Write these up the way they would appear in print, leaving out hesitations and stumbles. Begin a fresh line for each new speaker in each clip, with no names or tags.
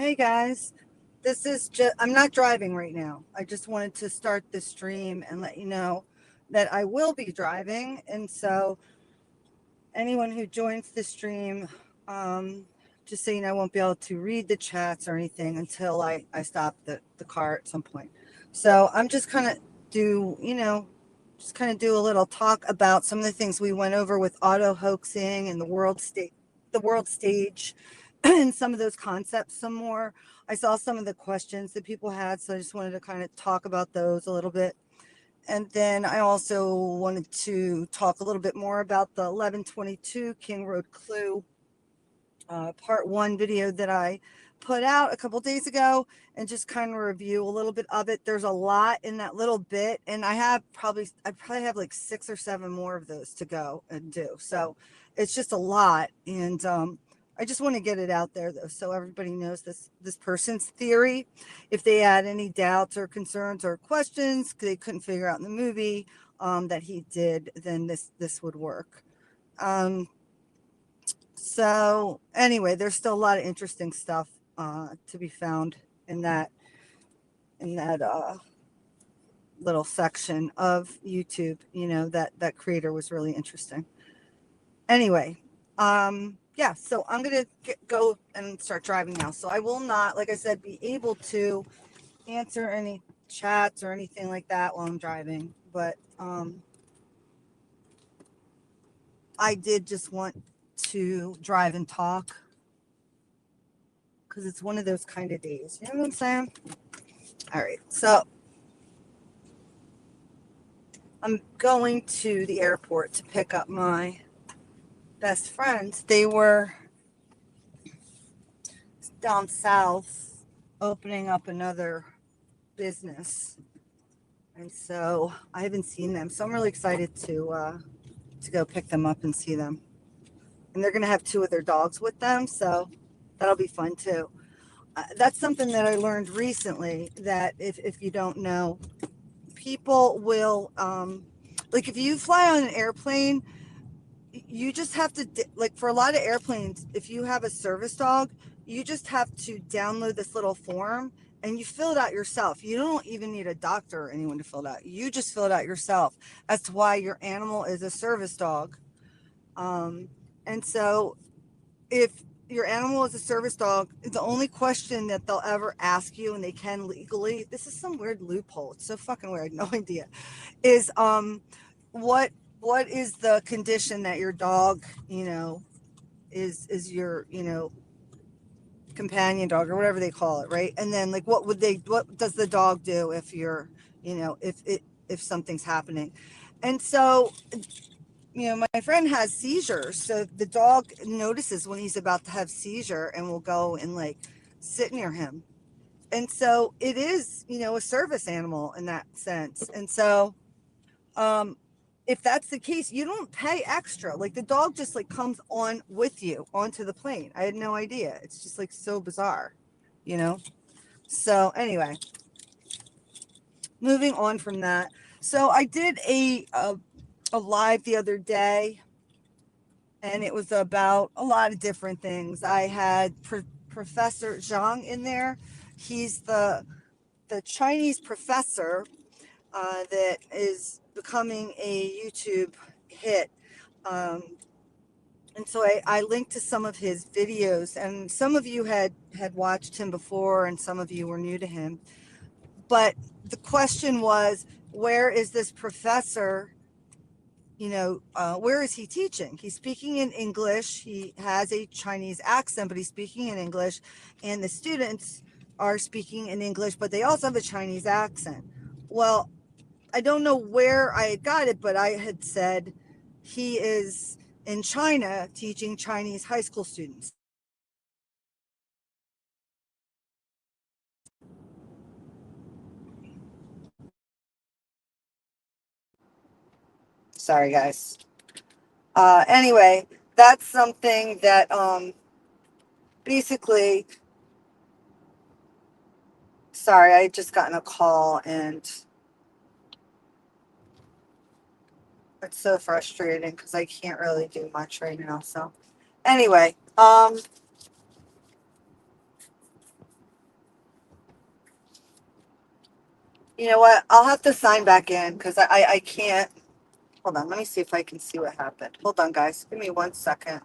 Hey guys, this is just, I'm not driving right now. I just wanted to start the stream and let you know that I will be driving. And so, anyone who joins the stream, um, just so you know, I won't be able to read the chats or anything until I stop the car at some point. So, I'm just kind of do, just kind of do a little talk about some of the things we went over with auto hoaxing and the world stage, and some of those concepts some more. I saw some of the questions that people had, so I just wanted to kind of talk about those a little bit. And then I also wanted to talk a little bit more about the 1122 King Road Clue part one video that I put out a couple days ago, and just kind of review a little bit of it. There's a lot in that little bit, and I probably have like 6 or 7 more of those to go and do. So it's just a lot. And I just want to get it out there though, so everybody knows this person's theory. If they had any doubts or concerns or questions they couldn't figure out in the movie that he did, then this would work. So anyway, there's still a lot of interesting stuff to be found in that little section of YouTube. That creator was really interesting. Anyway, yeah. So I'm gonna go and start driving now. So I will not, like I said, be able to answer any chats or anything like that while I'm driving. But I did just want to drive and talk because it's one of those kind of days. You know what I'm saying? All right. So I'm going to the airport to pick up my best friends. They were down south opening up another business. And so I haven't seen them. So I'm really excited to go pick them up and see them. And they're going to have 2 of their dogs with them. So that'll be fun too. That's something that I learned recently, that if you don't know, people will, like if you fly on an airplane, you just have to, like for a lot of airplanes, if you have a service dog, you just have to download this little form and you fill it out yourself. You don't even need a doctor or anyone to fill it out. You just fill it out yourself as to why your animal is a service dog. And so if your animal is a service dog, the only question that they'll ever ask you, and they can legally, this is some weird loophole. It's so fucking weird. No idea. Is what what is the condition that your dog, is your, companion dog or whatever they call it, right? And then like what does the dog do if you're, if something's happening. And so, my friend has seizures, so the dog notices when he's about to have seizure and will go and like sit near him. And so it is, a service animal in that sense. And so um if that's the case, you don't pay extra. Like the dog just like comes on with you onto the plane. I had no idea. It's just like so bizarre, you know? So anyway, moving on from that. So I did a live the other day, and it was about a lot of different things. I had Professor Zhang in there. He's the Chinese professor that is becoming a YouTube hit. Um, and so I linked to some of his videos, and some of you had watched him before, and some of you were new to him. But the question was, where is this professor? Where is he teaching? He's speaking in English. He has a Chinese accent, but he's speaking in English, and the students are speaking in English, but they also have a Chinese accent. Well, I don't know where I had got it, but I had said he is in China teaching Chinese high school students. Sorry, guys. Anyway, that's something that basically, sorry, I had just gotten a call and it's so frustrating because I can't really do much right now. So anyway, You know what? I'll have to sign back in because I can't. Hold on. Let me see if I can see what happened. Hold on, guys. Give me 1 second.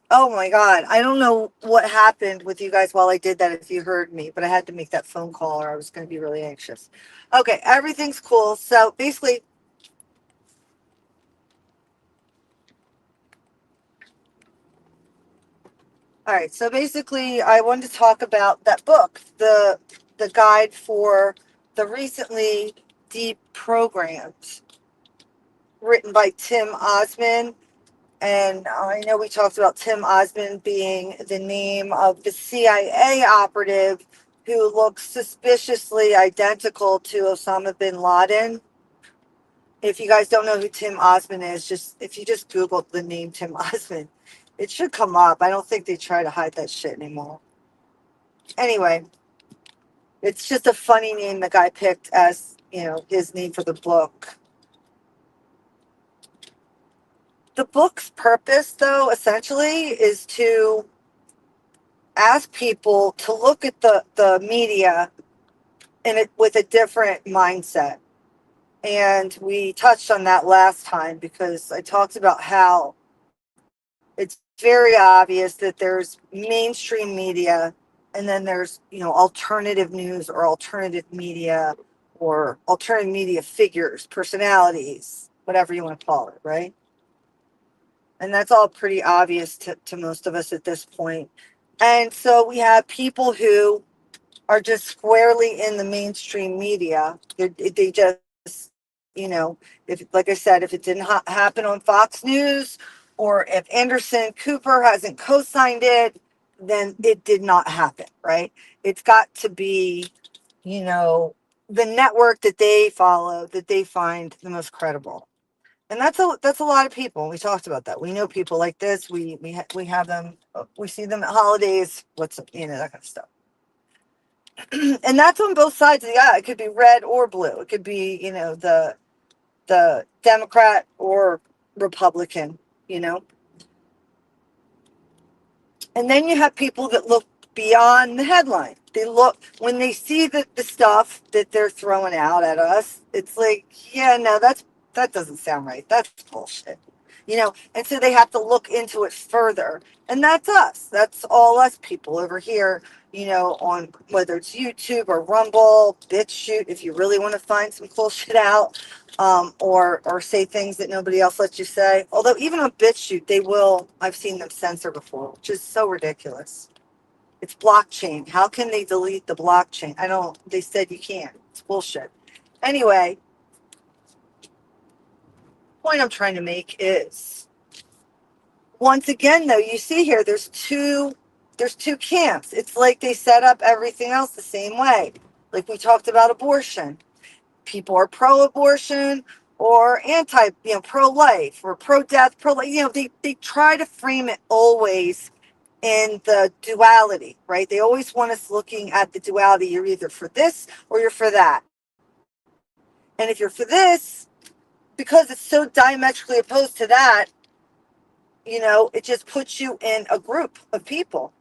Oh my God. I don't know what happened with you guys while I did that, if you heard me, but I had to make that phone call or I was going to be really anxious. Okay. Everything's cool. So basically, all right. So basically, I wanted to talk about that book, the guide for the recently deprogrammed, written by Tim Osman. And I know we talked about Tim Osman being the name of the CIA operative who looks suspiciously identical to Osama bin Laden. If you guys don't know who Tim Osman is, just if you just Google the name Tim Osman, it should come up. I don't think they try to hide that shit anymore. Anyway, it's just a funny name the guy picked as, his name for the book. The book's purpose, though, essentially, is to ask people to look at the media in it with a different mindset. And we touched on that last time because I talked about how it's very obvious that there's mainstream media and then there's, alternative news or alternative media figures, personalities, whatever you want to call it, right? And that's all pretty obvious to most of us at this point. And so we have people who are just squarely in the mainstream media. They just, if, like I said, if it didn't happen on Fox News or if Anderson Cooper hasn't co-signed it, then it did not happen, right? It's got to be, the network that they follow, that they find the most credible. And that's a lot of people. We talked about that. We know people like this. We have them. We see them at holidays. That kind of stuff. And that's on both sides of the aisle. It could be red or blue. It could be, the Democrat or Republican, you know. And then you have people that look beyond the headline. They look when they see the stuff that they're throwing out at us. It's like, yeah, no, that doesn't sound right. That's bullshit. And so they have to look into it further. And that's us. That's all us people over here, on whether it's YouTube or Rumble, BitChute, if you really want to find some cool shit out, or say things that nobody else lets you say. Although even on BitChute, I've seen them censor before, which is so ridiculous. It's blockchain. How can they delete the blockchain? They said you can't. It's bullshit. Anyway, point I'm trying to make is, once again, though, you see here, there's two camps. It's like they set up everything else the same way. Like we talked about abortion. People are pro-abortion or pro-life or pro-death, pro-life. They try to frame it always in the duality, right? They always want us looking at the duality. You're either for this or you're for that. And if you're for this, because it's so diametrically opposed to that, it just puts you in a group of people.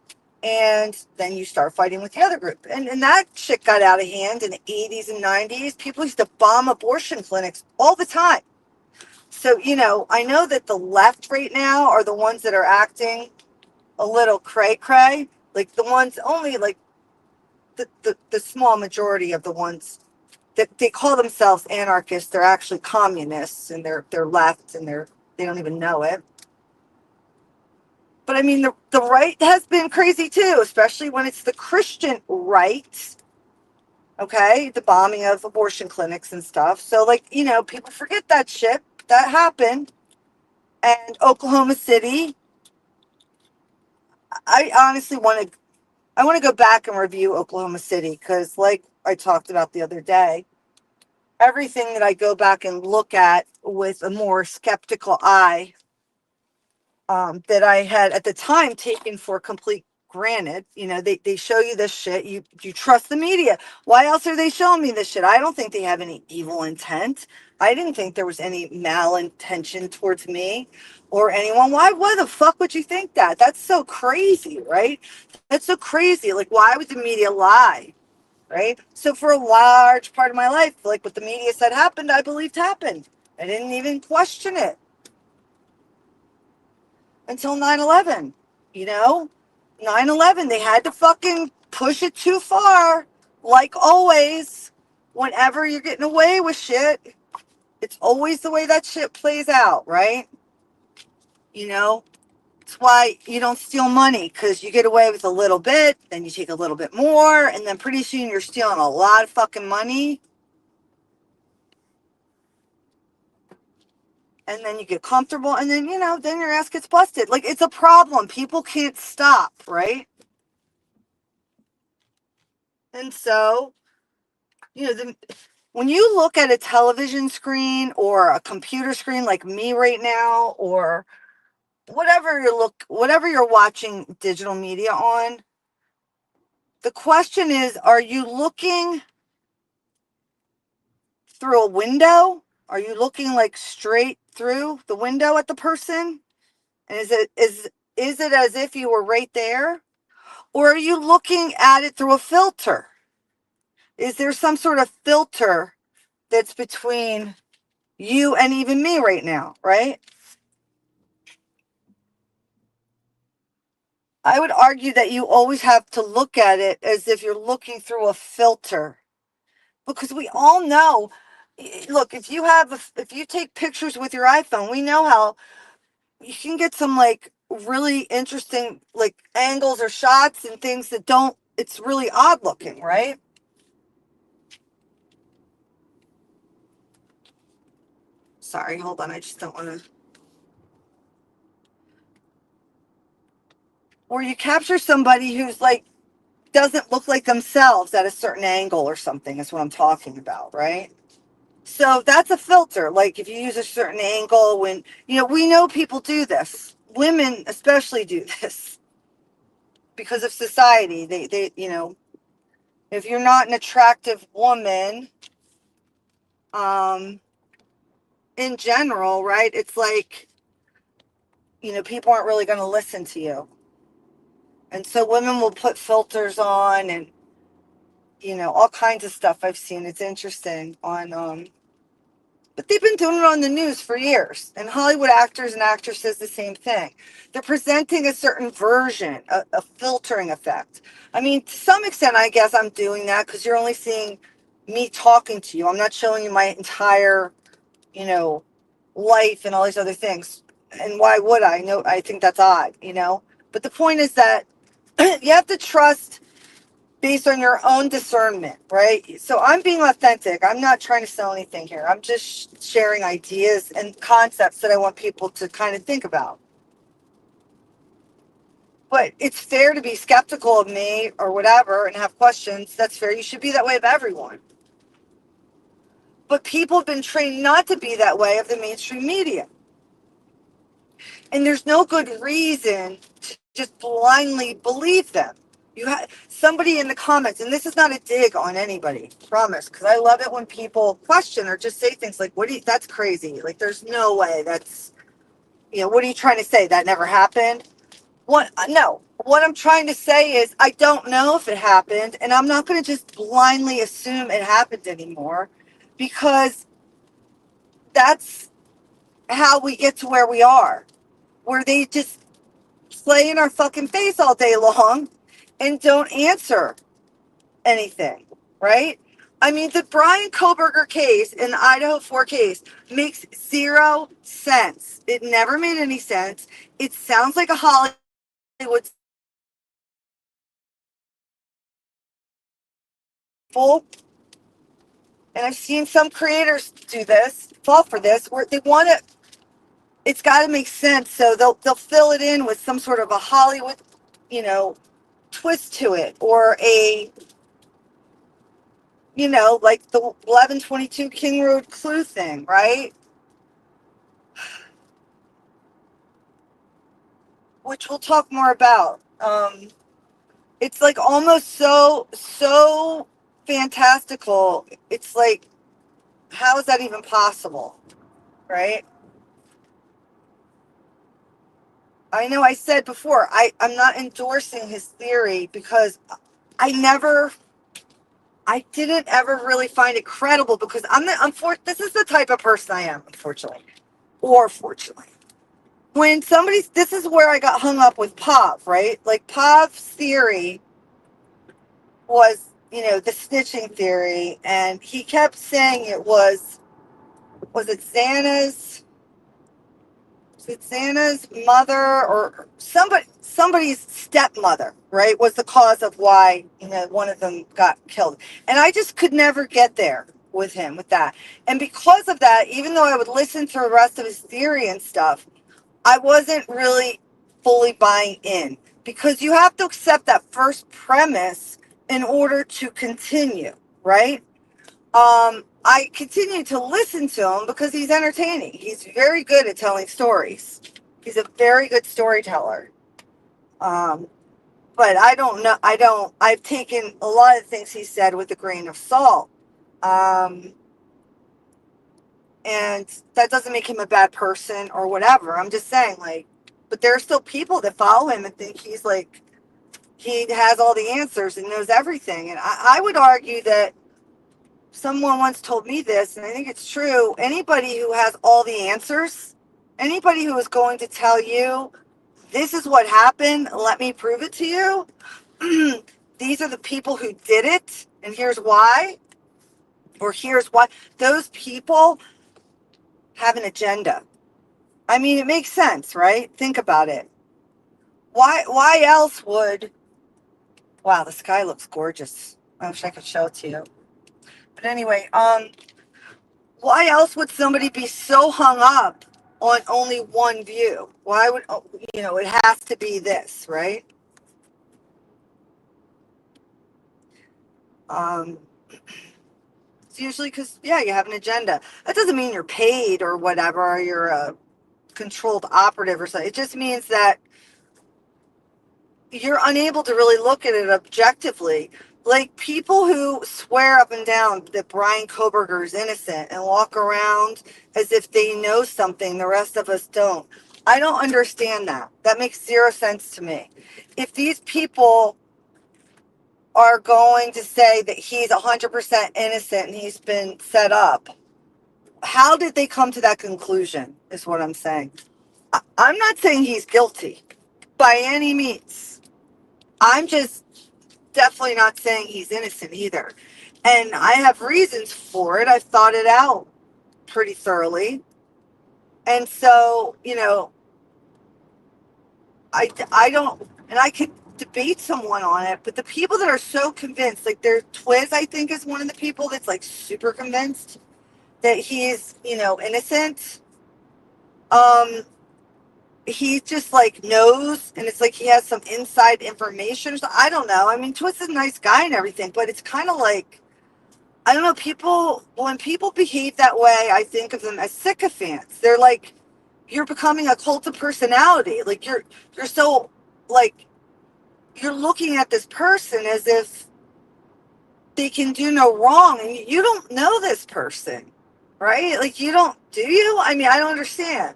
And then you start fighting with the other group. And that shit got out of hand in the 80s and 90s. People used to bomb abortion clinics all the time. So, I know that the left right now are the ones that are acting a little cray cray. Like the ones, only like the small majority of the ones that they call themselves anarchists. They're actually communists and they're left and they don't even know it. But I mean, the right has been crazy too, especially when it's the Christian right. Okay, the bombing of abortion clinics and stuff. So, like, people forget that shit that happened. And Oklahoma City, I honestly I want to go back and review Oklahoma City because, like I talked about the other day, everything that I go back and look at with a more skeptical eye, that I had at the time taken for complete granted. They show you this shit. You trust the media. Why else are they showing me this shit? I don't think they have any evil intent. I didn't think there was any malintention towards me or anyone. Why the fuck would you think that? That's so crazy, right? That's so crazy. Like, why would the media lie? Right? So for a large part of my life, like what the media said happened, I believed happened. I didn't even question it until 9/11. You know, 9/11, they had to fucking push it too far. Like always, whenever you're getting away with shit, it's always the way that shit plays out, right? You know, it's why you don't steal money, because you get away with a little bit, then you take a little bit more, and then pretty soon you're stealing a lot of fucking money. And then you get comfortable, and then, then your ass gets busted. Like, it's a problem. People can't stop, right? And so, when you look at a television screen or a computer screen like me right now, or whatever you're watching digital media on, the question is, are you looking through a window? Are you looking like straight through the window at the person? And is it as if you were right there? Or are you looking at it through a filter? Is there some sort of filter that's between you and even me right now, right? I would argue that you always have to look at it as if you're looking through a filter, because we all know. Look, if you take pictures with your iPhone, we know how you can get some like really interesting like angles or shots and things that don't. It's really odd looking, right? Sorry, hold on. I just don't want to. Or you capture somebody who's like doesn't look like themselves at a certain angle or something is what I'm talking about, right? So that's a filter. Like if you use a certain angle when, we know people do this. Women especially do this because of society. If you're not an attractive woman, um, in general, right? It's like, people aren't really going to listen to you. And so women will put filters on and, all kinds of stuff I've seen. It's interesting on, but they've been doing it on the news for years. And Hollywood actors and actresses, the same thing. They're presenting a certain version, a filtering effect. I mean, to some extent, I guess I'm doing that because you're only seeing me talking to you. I'm not showing you my entire, you know, life and all these other things. And why would I? No, I think that's odd. But the point is that you have to trust based on your own discernment, right? So I'm being authentic. I'm not trying to sell anything here. I'm just sharing ideas and concepts that I want people to kind of think about. But it's fair to be skeptical of me or whatever and have questions. That's fair. You should be that way of everyone. But people have been trained not to be that way of the mainstream media. And there's no good reason to just blindly believe them. You have somebody in the comments, and this is not a dig on anybody, promise, because I love it when people question or just say things like, that's crazy. Like, there's no way what are you trying to say? That never happened? No. What I'm trying to say is I don't know if it happened, and I'm not going to just blindly assume it happened anymore, because that's how we get to where we are, where they just play in our fucking face all day long and don't answer anything, right? I mean, the Brian Koberger case and the Idaho 4 case makes zero sense. It never made any sense. It sounds like a Hollywood Hollywood full, and I've seen some creators do this, fall for this, where they want to. It's got to make sense, so they'll fill it in with some sort of a Hollywood, you know, twist to it, or a, like the 1122 King Road clue thing, right? Which we'll talk more about. It's like almost so fantastical. It's like, how is that even possible, right? I know I said before, I'm not endorsing his theory because I never, I didn't ever really find it credible because this is the type of person I am, unfortunately, or fortunately. When this is where I got hung up with Pav, right? Like Pav's theory was, the snitching theory, and he kept saying was it Xana's mother or somebody's stepmother, right, was the cause of why, one of them got killed. And I just could never get there with him with that. And because of that, even though I would listen to the rest of his theory and stuff, I wasn't really fully buying in because you have to accept that first premise in order to continue, right? I continue to listen to him because he's entertaining. He's very good at telling stories. He's a very good storyteller. Um, but I don't know. I've taken a lot of things he said with a grain of salt. Um, and that doesn't make him a bad person or whatever. I'm just saying, like, but there are still people that follow him and think he's like, he has all the answers and knows everything. And I would argue that someone once told me this, and I think it's true. Anybody who has all the answers, anybody who is going to tell you, this is what happened, let me prove it to you, these are the people who did it, and here's why, or here's why, those people have an agenda. I mean, it makes sense, right? Think about it. Why else would, wow, the sky looks gorgeous. I wish I could show it to you. But anyway, why else would somebody be so hung up on only one view? Why would, it has to be this, right? Um, it's usually because, yeah, you have an agenda. That doesn't mean you're paid or whatever, or you're a controlled operative or something. It just means that you're unable to really look at it objectively. Like people who swear up and down that Brian Koberger is innocent and walk around as if they know something the rest of us don't. I don't understand that. That makes zero sense to me. If these people are going to say that he's 100% innocent and he's been set up, how did they come to that conclusion is what I'm saying. I'm not saying he's guilty by any means. I'm just definitely not saying he's innocent either. And I have reasons for it. I've thought it out pretty thoroughly. And so, I don't, and I could debate someone on it, but the people that are so convinced, like their Twiz, I think, is one of the people that's like super convinced that he's, innocent. Um, he just like knows, and it's like he has some inside information. So I don't know. I mean, Twiz is a nice guy and everything, but it's kind of like, I don't know, when people behave that way, I think of them as sycophants. They're like, you're becoming a cult of personality. Like you're so, like, you're looking at this person as if they can do no wrong, and you don't know this person, right? Like you don't, do you? I mean, I don't understand.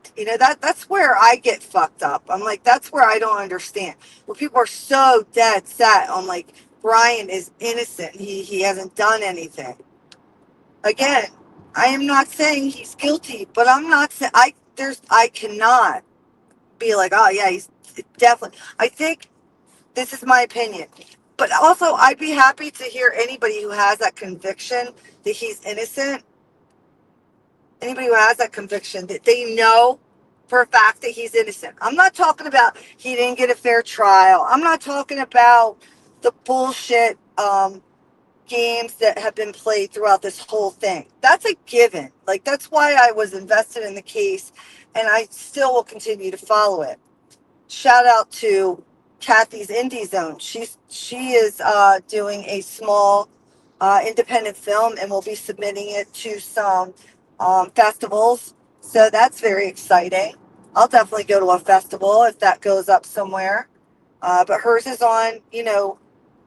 That's where I get fucked up. I'm like, that's where I don't understand. Where people are so dead set on like Brian is innocent. He hasn't done anything. Again, I am not saying he's guilty, but I'm not saying I cannot be like, oh yeah, he's definitely. I think this is my opinion. But also, I'd be happy to hear anybody who has that conviction that he's innocent, anybody who has that conviction that they know for a fact that he's innocent. I'm not talking about he didn't get a fair trial. I'm not talking about the bullshit games that have been played throughout this whole thing. That's a given. Like, that's why I was invested in the case, and I still will continue to follow it. Shout out to Kathy's Indie Zone. She is doing a small independent film, and will be submitting it to some festivals. So that's very exciting. I'll definitely go to a festival if that goes up somewhere. But hers is on,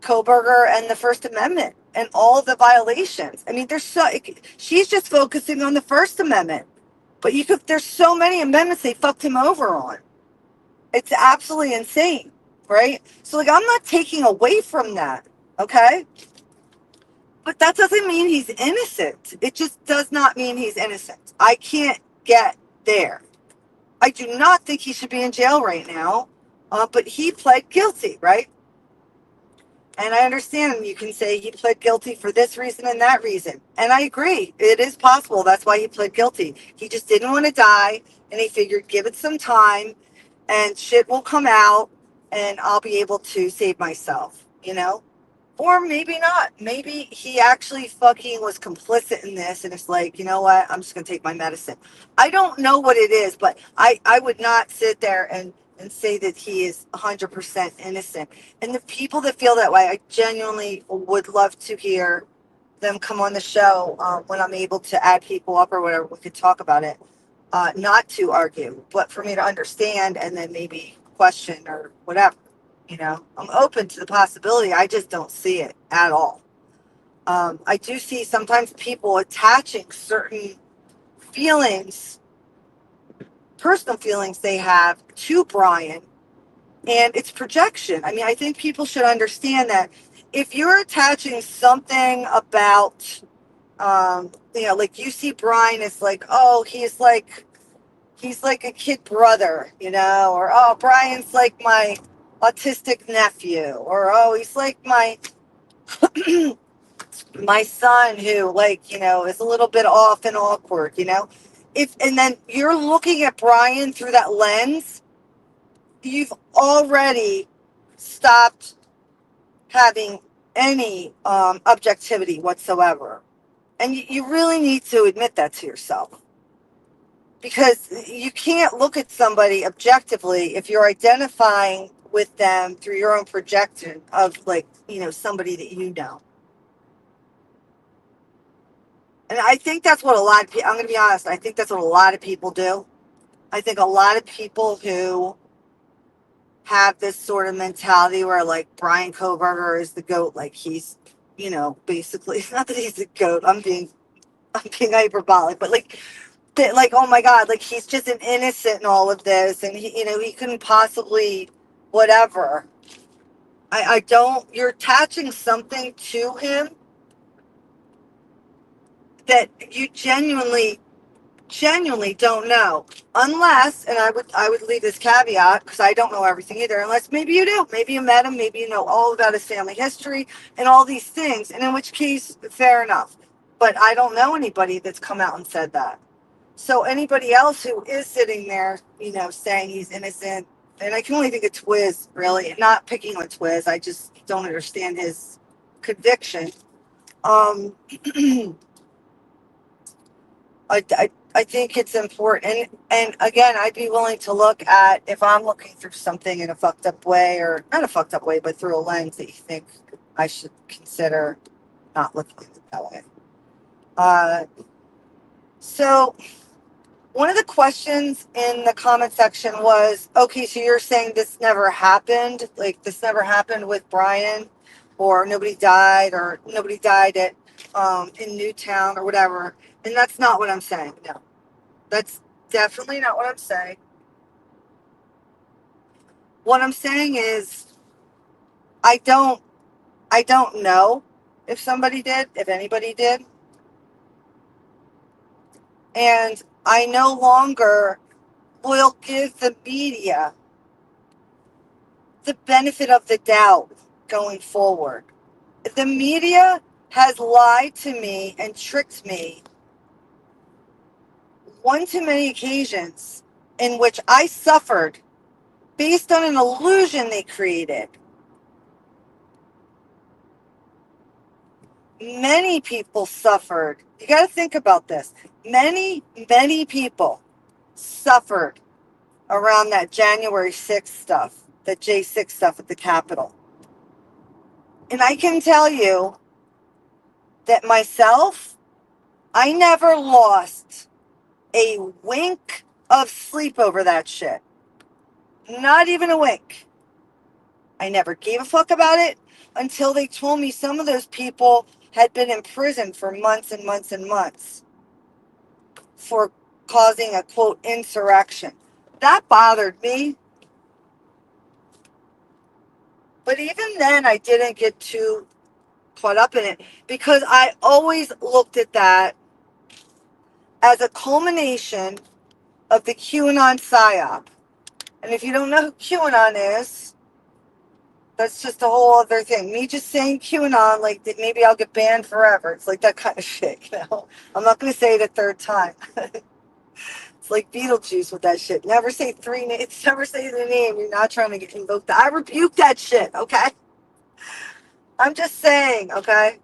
Koberger and the First Amendment and all the violations. I mean, she's just focusing on the First Amendment, but there's so many amendments they fucked him over on. It's absolutely insane, right? So, like, I'm not taking away from that, okay? But that doesn't mean he's innocent. It just does not mean he's innocent. I can't get there. I do not think he should be in jail right now, but he pled guilty, right? And I understand you can say he pled guilty for this reason and that reason. And I agree. It is possible. That's why he pled guilty. He just didn't want to die, and he figured give it some time and shit will come out and I'll be able to save myself, you know? Or maybe not. Maybe he actually fucking was complicit in this and it's like, you know what? I'm just going to take my medicine. I don't know what it is, but I would not sit there and say that he is 100% innocent. And the people that feel that way, I genuinely would love to hear them come on the show when I'm able to add people up or whatever. We could talk about it. Not to argue, but for me to understand and then maybe question or whatever. I'm open to the possibility. I just don't see it at all. I do see sometimes people attaching certain feelings, personal feelings they have to Brian, and it's projection. I mean, I think people should understand that if you're attaching something about, like you see Brian as like, oh, he's like a kid brother, or oh, Brian's like my autistic nephew, or oh, he's like my my son who is a little bit off and awkward, if and then you're looking at Brian through that lens, you've already stopped having any objectivity whatsoever, and you really need to admit that to yourself. Because you can't look at somebody objectively if you're identifying with them through your own projection of somebody that you know. And I think that's what a lot of people, I'm going to be honest, I think that's what a lot of people do. I think a lot of people who have this sort of mentality where like Brian Koberger is the GOAT, like he's, basically, not that he's the GOAT, I'm being hyperbolic, but like, oh my God, like he's just an innocent in all of this, and he couldn't possibly, whatever. I don't. You're attaching something to him that you genuinely don't know, unless, and I would leave this caveat because I don't know everything either. Unless maybe you do, maybe you met him, maybe you know all about his family history and all these things, and in which case, fair enough. But I don't know anybody that's come out and said that. So anybody else who is sitting there, saying he's innocent, and I can only think of Twiz, really, not picking on Twiz, I just don't understand his conviction. I think it's important, and again, I'd be willing to look at if I'm looking through something in a fucked up way, or not a fucked up way, but through a lens that you think I should consider not looking at it that way. So one of the questions in the comment section was, okay, so you're saying this never happened? Like this never happened with Brian, or nobody died at in Newtown or whatever. And that's not what I'm saying. No, that's definitely not what I'm saying. What I'm saying is I don't know if somebody did, if anybody did. And I no longer will give the media the benefit of the doubt going forward. The media has lied to me and tricked me one too many occasions in which I suffered based on an illusion they created. Many people suffered. You got to think about this. Many people suffered around that January 6th stuff, the J6 stuff at the Capitol. And I can tell you that myself, I never lost a wink of sleep over that shit. Not even a wink. I never gave a fuck about it until they told me some of those people had been in prison for months and months and months for causing a, quote, insurrection. That bothered me. But even then, I didn't get too caught up in it because I always looked at that as a culmination of the QAnon psyop. And if you don't know who QAnon is, that's just a whole other thing. Me just saying QAnon, like that, maybe I'll get banned forever. It's like that kind of shit, you know. I'm not going to say it a third time. It's like Beetlejuice with that shit. Never say three names. Never say the name. You're not trying to get invoked. I rebuke that shit. Okay. I'm just saying. Okay.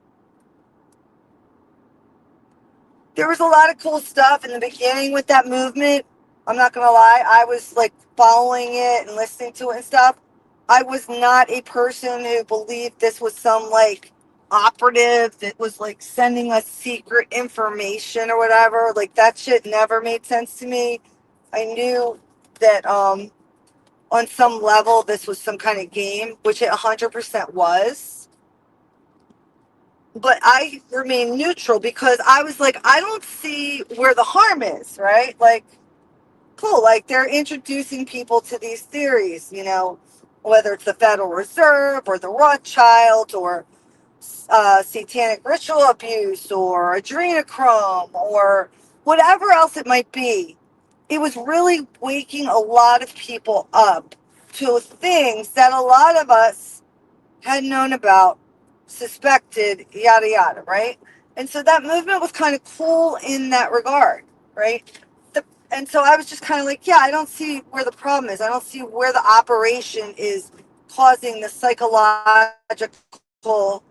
There was a lot of cool stuff in the beginning with that movement. I'm not going to lie. I was like following it and listening to it and stuff. I was not a person who believed this was some like operative that was like sending us secret information or whatever. Like that shit never made sense to me. I knew that on some level this was some kind of game, which it 100% was. But I remained neutral because I was like, I don't see where the harm is, right? Like, cool, like they're introducing people to these theories, you know, whether it's the Federal Reserve or the Rothschilds or satanic ritual abuse or adrenochrome or whatever else it might be. It was really waking a lot of people up to things that a lot of us had known about, suspected, yada yada, right? And so that movement was kind of cool in that regard, right? And so I was just kind of like, yeah, I don't see where the problem is. I don't see where the operation is causing the psychological,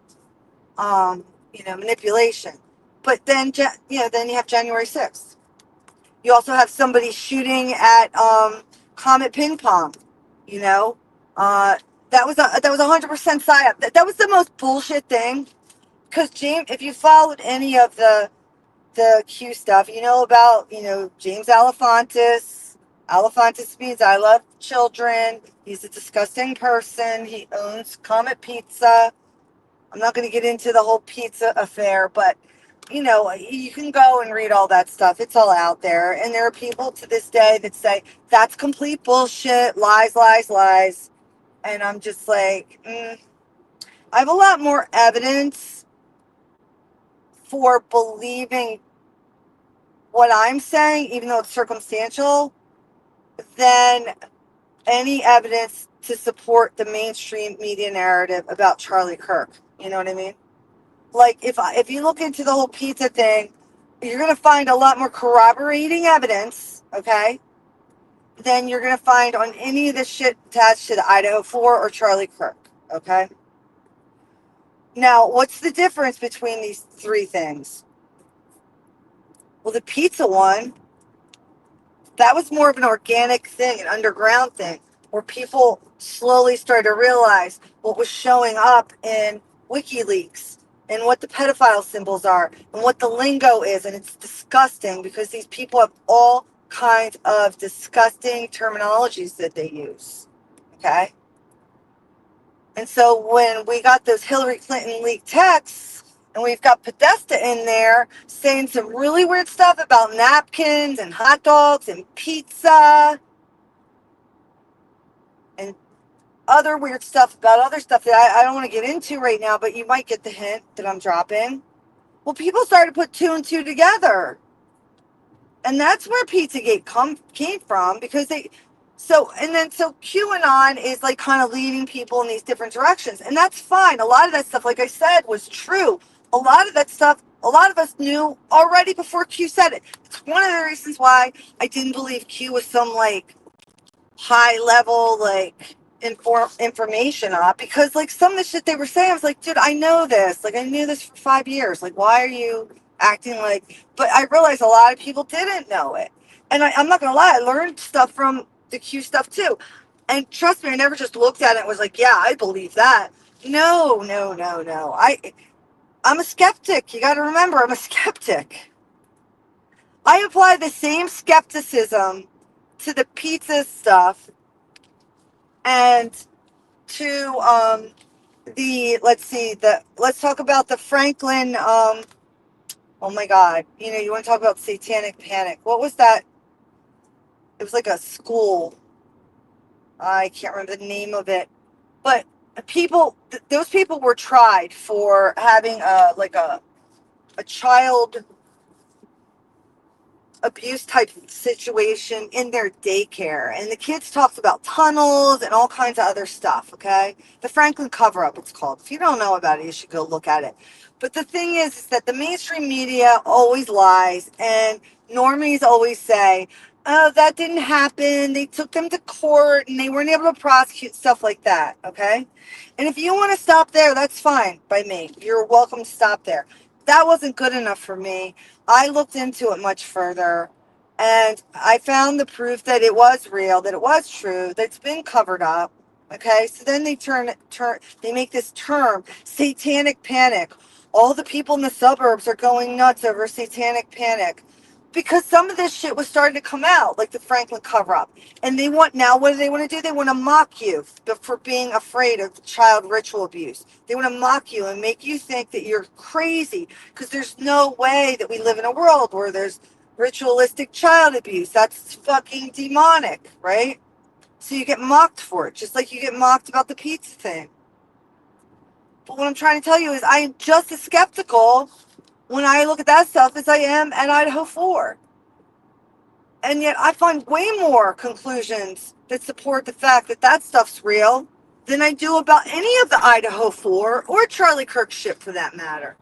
manipulation. But then, then you have January 6th. You also have somebody shooting at Comet Ping Pong. You know, that was 100% psyop. That was the most bullshit thing. Because James, if you followed any of the Q stuff, you know about James Alefantis. Alefantis means I love children. He's a disgusting person. He owns Comet Pizza. I'm not going to get into the whole pizza affair, but you can go and read all that stuff. It's all out there. And there are people to this day that say that's complete bullshit, lies, lies, lies. And I'm just like, I have a lot more evidence for believing what I'm saying, even though it's circumstantial, than any evidence to support the mainstream media narrative about Charlie Kirk. You know what I mean? Like if you look into the whole pizza thing, you're gonna find a lot more corroborating evidence, okay, than you're gonna find on any of the shit attached to the Idaho 4 or Charlie Kirk, okay? Now, what's the difference between these three things? Well, the pizza one, that was more of an organic thing, an underground thing, where people slowly started to realize what was showing up in WikiLeaks and what the pedophile symbols are and what the lingo is. And it's disgusting because these people have all kinds of disgusting terminologies that they use. Okay? And so when we got those Hillary Clinton leaked texts, and we've got Podesta in there saying some really weird stuff about napkins and hot dogs and pizza and other weird stuff about other stuff that I don't want to get into right now, but you might get the hint that I'm dropping. Well, people started to put two and two together. And that's where Pizzagate came from because so QAnon is like kind of leading people in these different directions. And that's fine. A lot of that stuff, like I said, was true. A lot of that stuff A lot of us knew already before Q said it. It's one of the reasons why I didn't believe Q was some like high level like information op, because like some of the shit they were saying, I was like, dude, I know this. Like I knew this for 5 years. Like why are you acting like? But I realized a lot of people didn't know it, and I'm not gonna lie, I learned stuff from the Q stuff too. And trust me, I never just looked at it and was like, yeah, I believe that. No, no, no, no. I'm a skeptic. You got to remember, I'm a skeptic. I apply the same skepticism to the pizza stuff and to the let's talk about the Franklin. Oh my God, you want to talk about satanic panic? What was that? It was like a school. I can't remember the name of it, but those people were tried for having a child abuse type situation in their daycare, and the kids talked about tunnels and all kinds of other stuff. Okay, the Franklin cover up, it's called. If you don't know about it, you should go look at it. But the thing is that the mainstream media always lies, and normies always say, oh, that didn't happen, they took them to court and they weren't able to prosecute, stuff like that. Okay, and if you want to stop there, that's fine by me. You're welcome to stop there. That wasn't good enough for me. I looked into it much further, and I found the proof that it was real, that it was true, that it's been covered up. Okay, so then they make this term, satanic panic. All the people in the suburbs are going nuts over satanic panic because some of this shit was starting to come out, like the Franklin cover up. And what do they want to do? They want to mock you for being afraid of child ritual abuse. They want to mock you and make you think that you're crazy because there's no way that we live in a world where there's ritualistic child abuse. That's fucking demonic, right? So you get mocked for it, just like you get mocked about the pizza thing. But what I'm trying to tell you is I am just as skeptical when I look at that stuff as I am at Idaho 4. And yet I find way more conclusions that support the fact that that stuff's real than I do about any of the Idaho 4 or Charlie Kirk shit for that matter.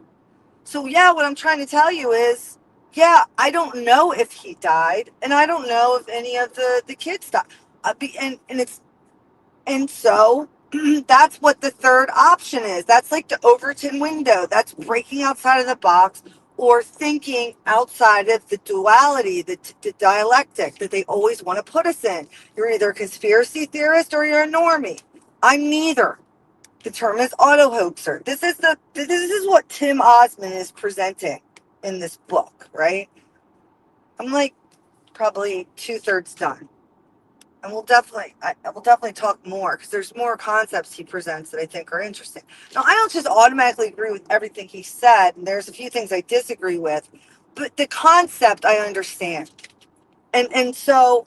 So yeah, what I'm trying to tell you is, yeah, I don't know if he died, and I don't know if any of the kids died. And so that's what the third option is. That's like the Overton window. That's breaking outside of the box or thinking outside of the duality, the dialectic that they always want to put us in. You're either a conspiracy theorist or you're a normie. I'm neither. The term is autohoaxer. This is what Tim Osmond is presenting in this book, right? I'm like probably 2/3 done. And I will definitely talk more because there's more concepts he presents that I think are interesting. Now, I don't just automatically agree with everything he said, and there's a few things I disagree with, but the concept I understand. And so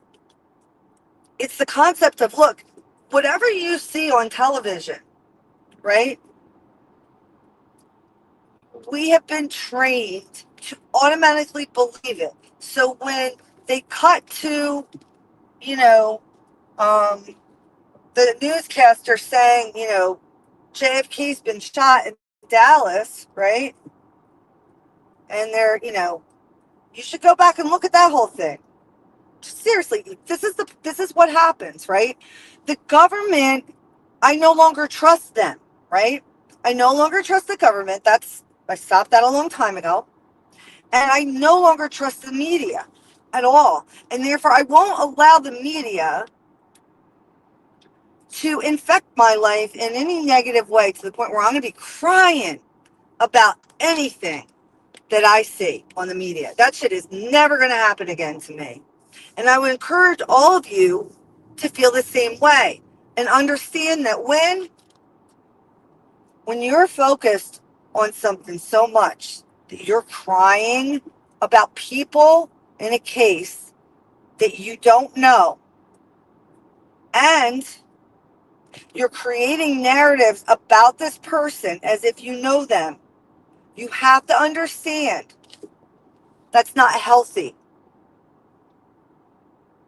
it's the concept of, look, whatever you see on television, right? We have been trained to automatically believe it. So when they cut to, you know, um, the newscaster saying, JFK's been shot in Dallas, right? And you should go back and look at that whole thing. Seriously, this is what happens, right? The government, I no longer trust them, right? I no longer trust the government. I stopped that a long time ago. And I no longer trust the media at all. And therefore I won't allow the media to infect my life in any negative way to the point where I'm going to be crying about anything that I see on the media. That shit is never going to happen again to me. And I would encourage all of you to feel the same way and understand that when you're focused on something so much that you're crying about people in a case that you don't know, and you're creating narratives about this person as if you know them, you have to understand that's not healthy.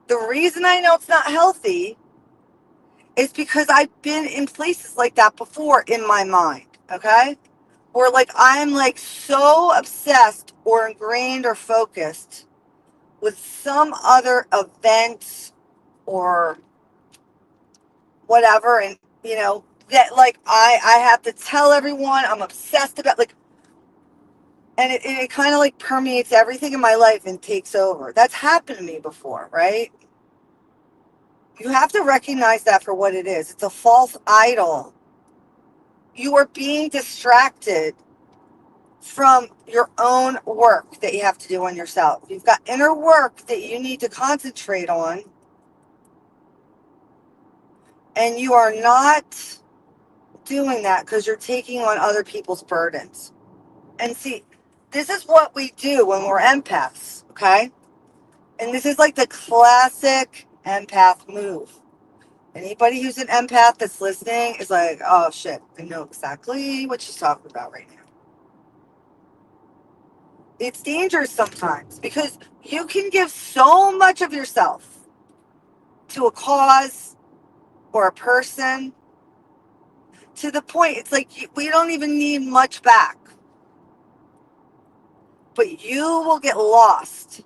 The reason I know it's not healthy is because I've been in places like that before in my mind, okay? or like I'm like so obsessed or ingrained or focused with some other event or whatever, and that like I have to tell everyone I'm obsessed about, like, and it kind of like permeates everything in my life and takes over. That's happened to me before, right? You have to recognize that for what it is. It's a false idol. You are being distracted from your own work that you have to do on yourself. You've got inner work that you need to concentrate on, and you are not doing that because you're taking on other people's burdens. And see, this is what we do when we're empaths, okay? And this is like the classic empath move. Anybody who's an empath that's listening is like, oh shit, I know exactly what she's talking about right now. It's dangerous sometimes because you can give so much of yourself to a cause or a person to the point it's like we don't even need much back. But you will get lost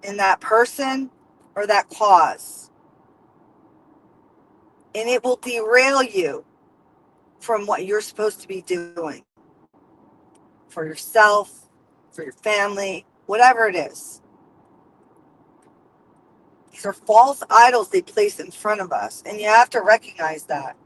in that person or that cause. And it will derail you from what you're supposed to be doing for yourself, for your family, whatever it is. These are false idols they place in front of us, and you have to recognize that.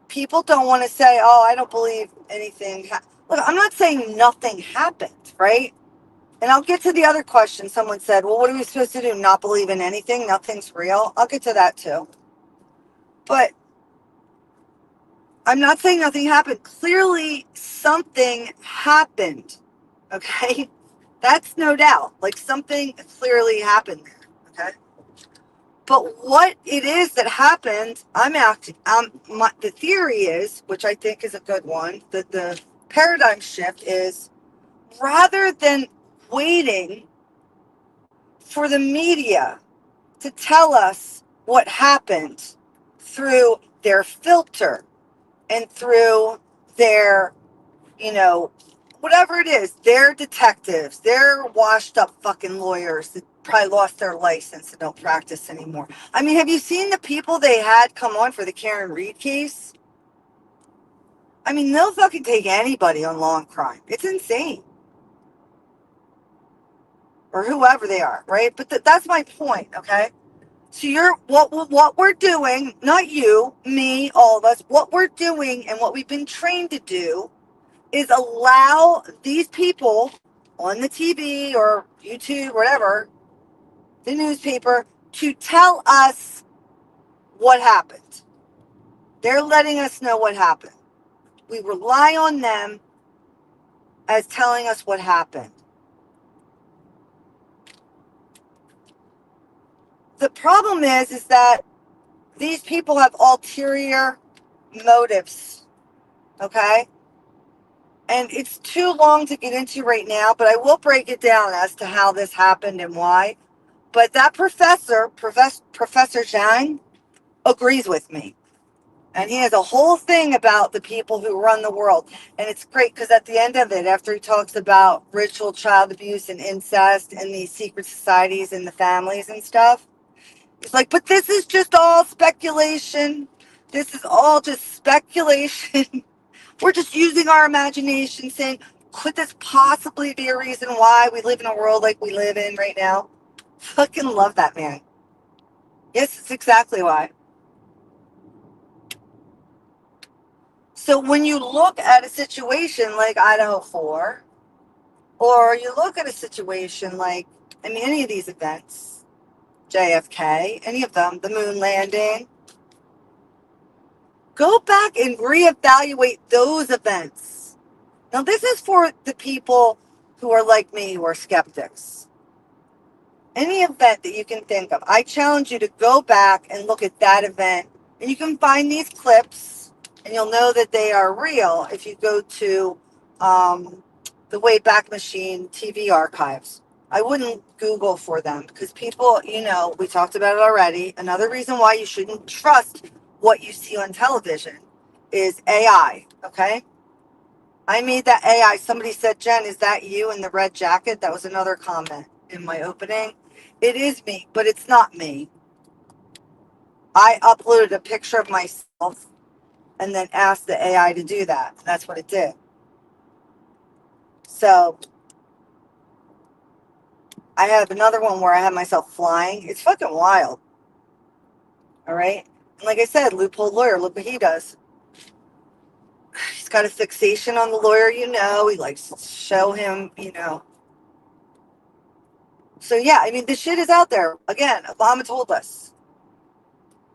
People don't want to say, oh, I don't believe anything. Look, I'm not saying nothing happened, right? And I'll get to the other question. Someone said, well, what are we supposed to do? Not believe in anything? Nothing's real? I'll get to that too. But I'm not saying nothing happened. Clearly, something happened. Okay? That's no doubt. Like something clearly happened there. Okay? But what it is that happened, the theory is, which I think is a good one, that the paradigm shift is rather than waiting for the media to tell us what happened through their filter and through their, you know, whatever it is, they're detectives, they're washed up fucking lawyers that probably lost their license and don't practice anymore. I mean, have you seen the people they had come on for the Karen Reed case? I mean, they'll fucking take anybody on law and crime. It's insane. Or whoever they are, right? But that's my point, okay? So what we're doing, not you, me, all of us, what we're doing and what we've been trained to do is allow these people on the TV or YouTube, whatever, the newspaper, to tell us what happened. They're letting us know what happened. We rely on them as telling us what happened. The problem is that these people have ulterior motives, okay? And it's too long to get into right now, but I will break it down as to how this happened and why. But that Professor Zhang, agrees with me. And he has a whole thing about the people who run the world. And it's great because at the end of it, after he talks about ritual child abuse and incest and these secret societies and the families and stuff, it's like, but this is just all speculation. This is all just speculation. We're just using our imagination, saying, could this possibly be a reason why we live in a world like we live in right now? Fucking love that man. Yes, it's exactly why. So when you look at a situation like Idaho 4, or you look at a situation like, I mean, any of these events, JFK, any of them, the moon landing, go back and reevaluate those events. Now, this is for the people who are like me, who are skeptics. Any event that you can think of, I challenge you to go back and look at that event. And you can find these clips, and you'll know that they are real if you go to the Wayback Machine TV archives. I wouldn't Google for them because people, we talked about it already. Another reason why you shouldn't trust what you see on television is AI, okay? I made that AI. Somebody said, Jen, is that you in the red jacket? That was another comment in my opening. It is me, but it's not me. I uploaded a picture of myself and then asked the AI to do that. That's what it did. So I have another one where I have myself flying. It's fucking wild. All right. And like I said, loophole lawyer, look what he does. He's got a fixation on the lawyer, He likes to show him. So yeah, I mean, this shit is out there. Again, Obama told us.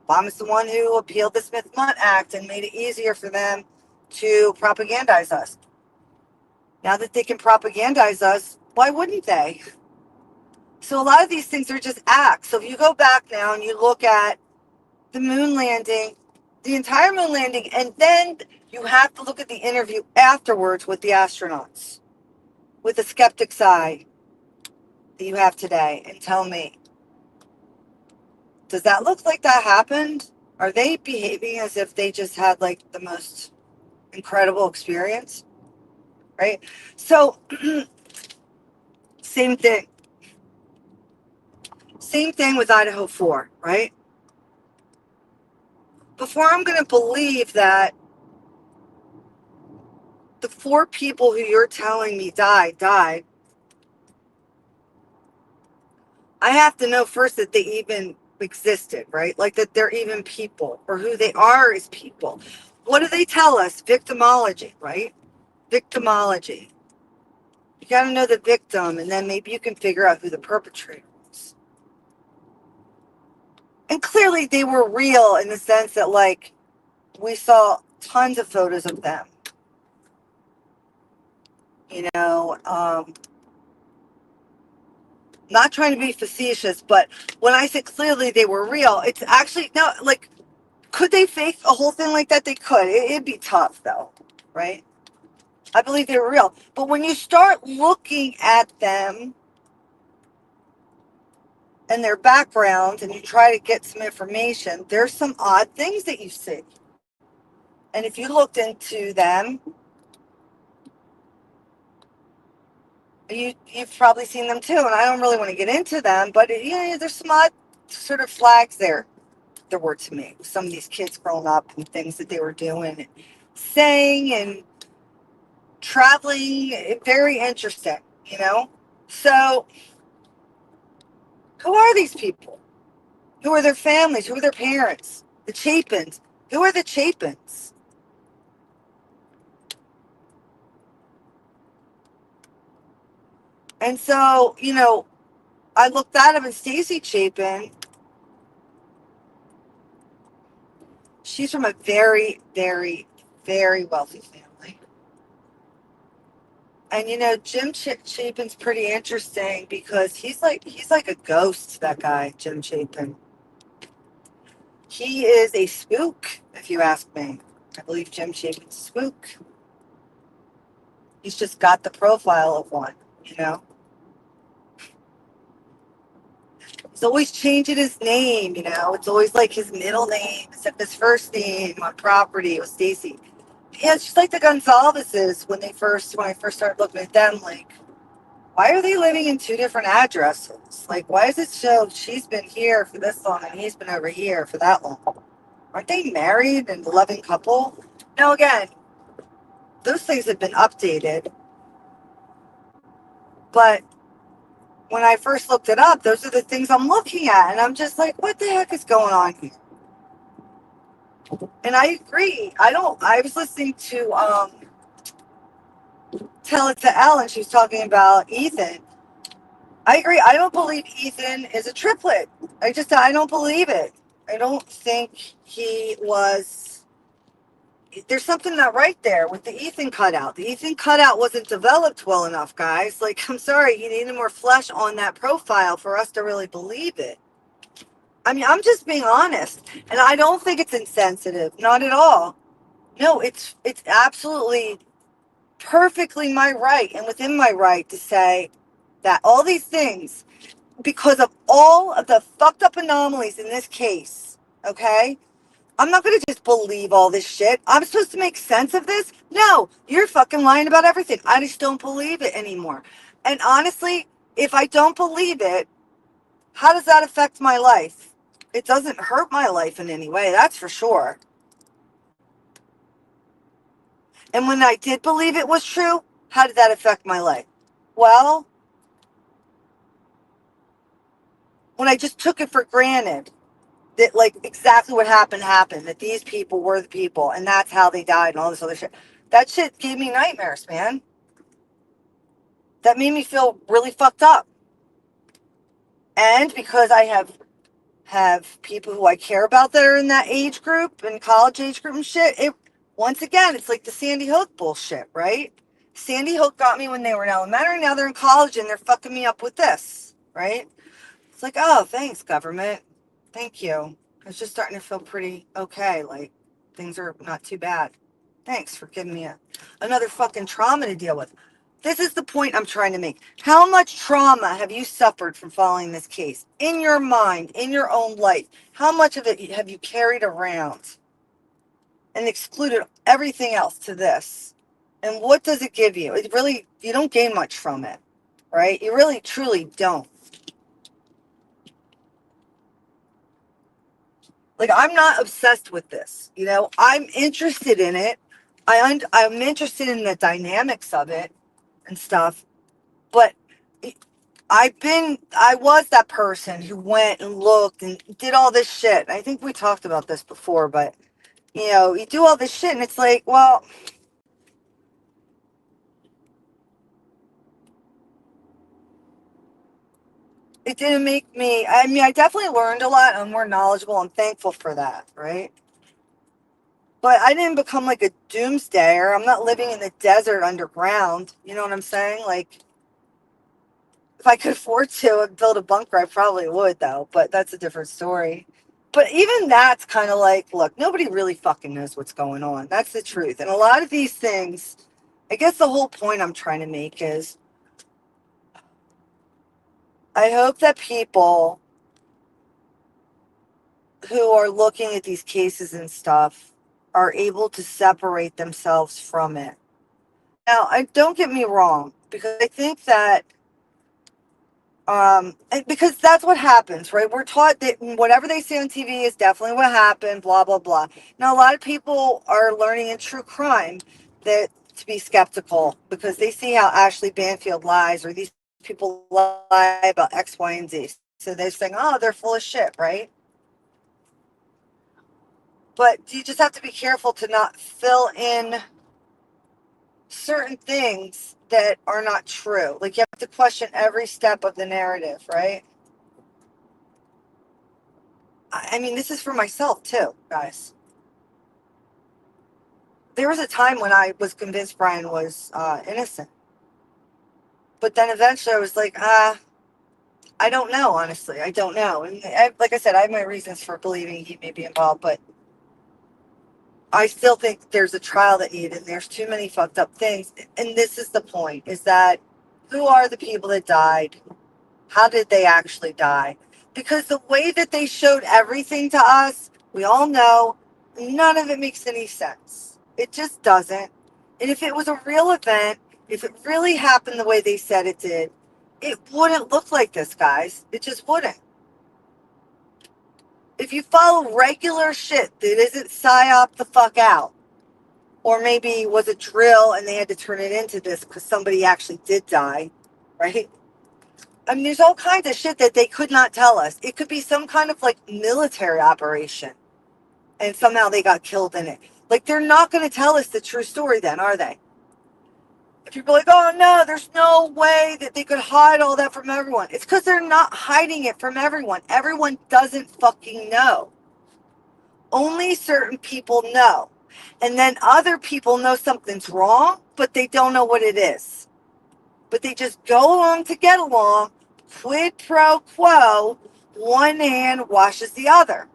Obama's the one who appealed the Smith-Mundt Act and made it easier for them to propagandize us. Now that they can propagandize us, why wouldn't they? So a lot of these things are just acts. So if you go back now and you look at the moon landing, the entire moon landing, and then you have to look at the interview afterwards with the astronauts, with the skeptic's eye that you have today, and tell me, does that look like that happened? Are they behaving as if they just had like the most incredible experience? Right? So, same thing. Same thing with Idaho 4, right? Before I'm going to believe that the 4 people who you're telling me died, I have to know first that they even existed, right? Like that they're even people or who they are as people. What do they tell us? Victimology, right? Victimology. You got to know the victim, and then maybe you can figure out who the perpetrator is. And clearly they were real in the sense that, like, we saw tons of photos of them. Not trying to be facetious, but when I say clearly they were real, it's actually, no, like, could they fake a whole thing like that? They could. It'd be tough, though, right? I believe they were real. But when you start looking at them and their background and you try to get some information, there's some odd things that you see. And if you looked into them, you've probably seen them too. And I don't really want to get into them, but there's some odd sort of flags there were to me. Some of these kids growing up and things that they were doing, and saying and traveling. Very interesting. So who are these people? Who are their families? Who are their parents? The Chapins. Who are the Chapins? And so, I looked that up, and Stacy Chapin, she's from a very, very, very wealthy family. And Jim Chapin's pretty interesting because he's like a ghost, that guy, Jim Chapin. He is a spook, if you ask me. I believe Jim Chapin's a spook. He's just got the profile of one. He's always changing his name. It's always like his middle name, except his first name on property was Stacy. Yeah, it's just like the Gonzaleses when I first started looking at them, like, why are they living in 2 different addresses? Like, why does it show she's been here for this long and he's been over here for that long? Aren't they married and a loving couple? No, again, those things have been updated. But when I first looked it up, those are the things I'm looking at. And I'm just like, what the heck is going on here? And I agree. I was listening to Tell It to Elle, and she was talking about Ethan. I agree. I don't believe Ethan is a triplet. I don't believe it. I don't think he was. There's something not right there with the Ethan cutout. The Ethan cutout wasn't developed well enough, guys. Like, I'm sorry, he needed more flesh on that profile for us to really believe it. I mean, I'm just being honest. And I don't think it's insensitive. Not at all. No, it's absolutely perfectly my right and within my right to say, that all these things, because of all of the fucked up anomalies in this case, okay? I'm not going to just believe all this shit. I'm supposed to make sense of this? No, you're fucking lying about everything. I just don't believe it anymore. And honestly, if I don't believe it, how does that affect my life? It doesn't hurt my life in any way, that's for sure. And when I did believe it was true, how did that affect my life? Well, when I just took it for granted that like exactly what happened, that these people were the people and that's how they died and all this other shit. That shit gave me nightmares, man. That made me feel really fucked up. And because I have people who I care about that are in that age group and college age group and shit, it once again, it's like the Sandy Hook bullshit, right? Sandy Hook got me when they were in elementary, now they're in college and they're fucking me up with this, right? It's like, oh, thanks, government. Thank you. It's just starting to feel pretty okay. Like, things are not too bad. Thanks for giving me another fucking trauma to deal with. This is the point I'm trying to make. How much trauma have you suffered from following this case? In your mind, in your own life, how much of it have you carried around and excluded everything else to this? And what does it give you? It really, you don't gain much from it, right? You really, truly don't. Like, I'm not obsessed with this, you know. I'm interested in it. I'm interested in the dynamics of it and stuff. But I was that person who went and looked and did all this shit. I think we talked about this before, but you know, you do all this shit and it's like, well, it didn't make me, I mean, I definitely learned a lot. I'm more knowledgeable. I'm thankful for that, right? But I didn't become like a doomsdayer. I'm not living in the desert underground. You know what I'm saying? Like, if I could afford to and build a bunker, I probably would, though. But that's a different story. But even that's kind of like, look, nobody really fucking knows what's going on. That's the truth. And a lot of these things, I guess the whole point I'm trying to make is I hope that people who are looking at these cases and stuff are able to separate themselves from it. Now, I don't get me wrong, because I think that because that's what happens, right? We're taught that whatever they say on TV is definitely what happened, blah blah blah. Now a lot of people are learning in true crime that to be skeptical because they see how Ashley Banfield lies or these people lie about X, Y, and Z. So they're saying, oh, they're full of shit, right? But you just have to be careful to not fill in certain things that are not true. Like you have to question every step of the narrative, right? I mean, this is for myself too, guys. There was a time when I was convinced Brian was innocent, but then eventually I was like, I don't know. Honestly, I don't know. And like I said, I have my reasons for believing he may be involved, but I still think there's a trial that needed. And there's too many fucked up things, and this is the point: is that who are the people that died? How did they actually die? Because the way that they showed everything to us, we all know, none of it makes any sense. It just doesn't. And if it was a real event, if it really happened the way they said it did, it wouldn't look like this, guys. It just wouldn't. If you follow regular shit that isn't psyop the fuck out, or maybe was a drill and they had to turn it into this because somebody actually did die, right? I mean, there's all kinds of shit that they could not tell us. It could be some kind of like military operation, and somehow they got killed in it. Like, they're not going to tell us the true story, then, are they? If you're like, oh no, there's no way that they could hide all that from everyone. It's because they're not hiding it from everyone. Everyone doesn't fucking know. Only certain people know. And then other people know something's wrong, but they don't know what it is. But they just go along to get along, quid pro quo, one hand washes the other.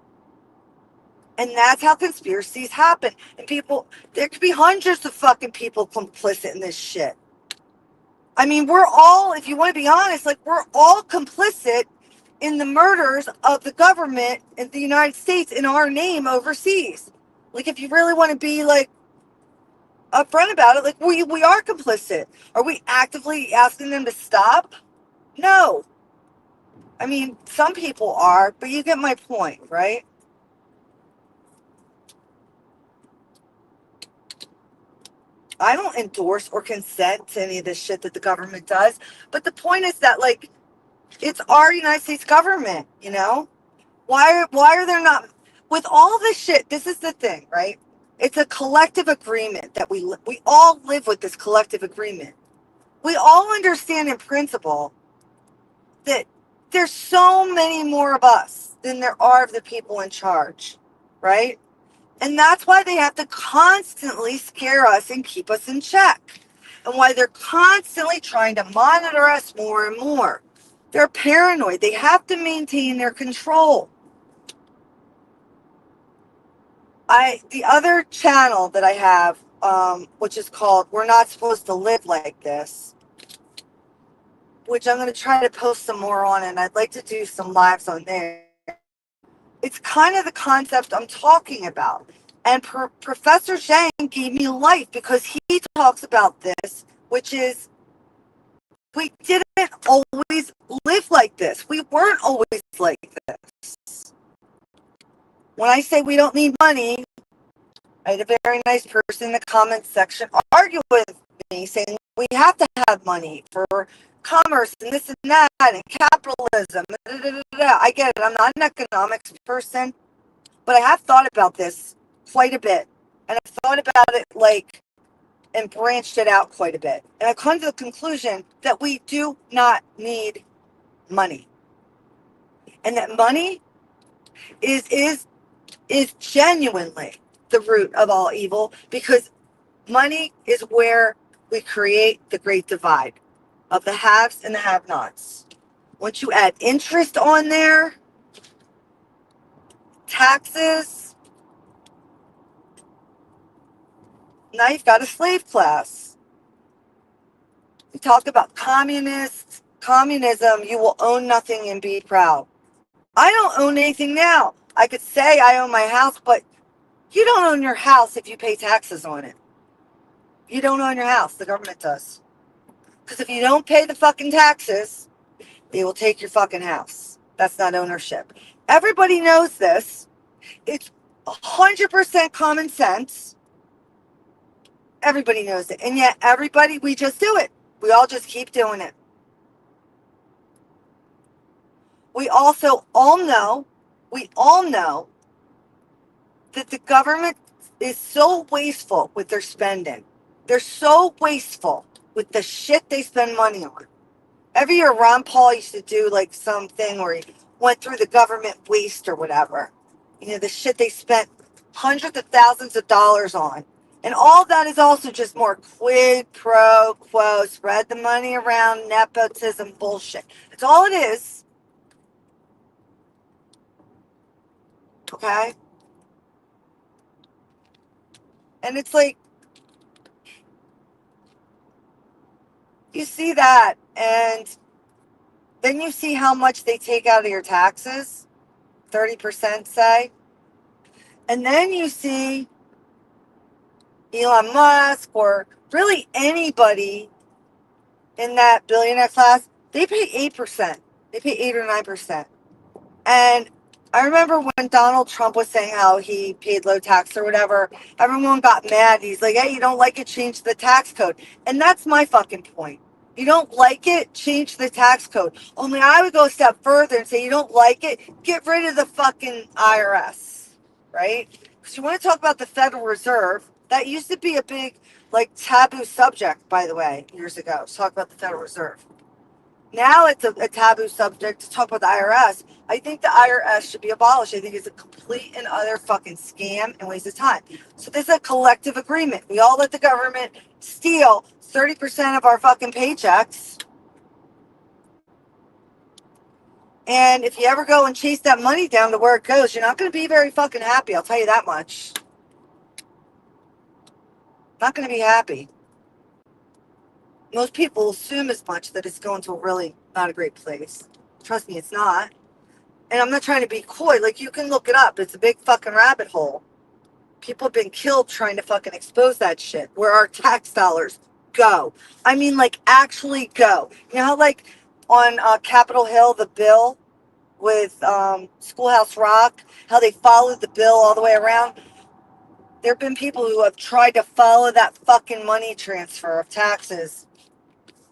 And that's how conspiracies happen. And people, there could be hundreds of fucking people complicit in this shit. I mean, we're all, if you want to be honest, like we're all complicit in the murders of the government in the United States in our name overseas. Like, if you really want to be like upfront about it, like we are complicit. Are we actively asking them to stop? No. I mean, some people are, but you get my point, right? I don't endorse or consent to any of this shit that the government does. But the point is that, like, it's our United States government, you know? Why are there not, with all this shit, this is the thing, right? It's a collective agreement that we all live with this collective agreement. We all understand in principle that there's so many more of us than there are of the people in charge, right? And that's why they have to constantly scare us and keep us in check. And why they're constantly trying to monitor us more and more. They're paranoid. They have to maintain their control. The other channel that I have, which is called We're Not Supposed to Live Like This, which I'm going to try to post some more on, and I'd like to do some lives on there. It's kind of the concept I'm talking about. And Professor Zhang gave me life because he talks about this, which is we didn't always live like this. We weren't always like this. When I say we don't need money, I had a very nice person in the comments section argue with me saying we have to have money for commerce and this and that and capitalism. I get it. I'm not an economics person, but I have thought about this quite a bit. And I've thought about it like and branched it out quite a bit. And I've come to the conclusion that we do not need money. And that money is genuinely the root of all evil because money is where we create the great divide of the haves and the have-nots. Once you add interest on there, taxes, now you've got a slave class. We talk about communism, you will own nothing and be proud. I don't own anything now. I could say I own my house, but you don't own your house if you pay taxes on it. You don't own your house. The government does. Because if you don't pay the fucking taxes, they will take your fucking house. That's not ownership. Everybody knows this. It's 100% common sense. Everybody knows it. And yet we just do it. We all just keep doing it. We all know that the government is so wasteful with their spending. They're so wasteful with the shit they spend money on. Every year, Ron Paul used to do like something where he went through the government waste or whatever. You know, the shit they spent hundreds of thousands of dollars on. And all that is also just more quid pro quo, spread the money around, nepotism bullshit. That's all it is. Okay? And it's like, you see that, and then you see how much they take out of your taxes, 30% say. And then you see Elon Musk or really anybody in that billionaire class, they pay 8%. They pay 8 or 9%. And I remember when Donald Trump was saying how he paid low tax or whatever, everyone got mad. He's like, hey, you don't like it, change the tax code. And that's my fucking point. You don't like it, change the tax code. Only I would go a step further and say, you don't like it, get rid of the fucking IRS, right? Because you want to talk about the Federal Reserve. That used to be a big, like, taboo subject, by the way, years ago, to talk about the Federal Reserve. Now it's a taboo subject to talk about the IRS. I think the IRS should be abolished. I think it's a complete and utter fucking scam and waste of time. So this is a collective agreement. We all let the government steal 30% of our fucking paychecks. And if you ever go and chase that money down to where it goes, you're not going to be very fucking happy. I'll tell you that much. Not going to be happy. Most people assume as much, that it's going to a really not a great place. Trust me, it's not. And I'm not trying to be coy. Like, you can look it up. It's a big fucking rabbit hole. People have been killed trying to fucking expose that shit. Where our tax dollars go. I mean, like, actually go. You know how, like, on Capitol Hill, the bill with Schoolhouse Rock, how they followed the bill all the way around? There have been people who have tried to follow that fucking money transfer of taxes,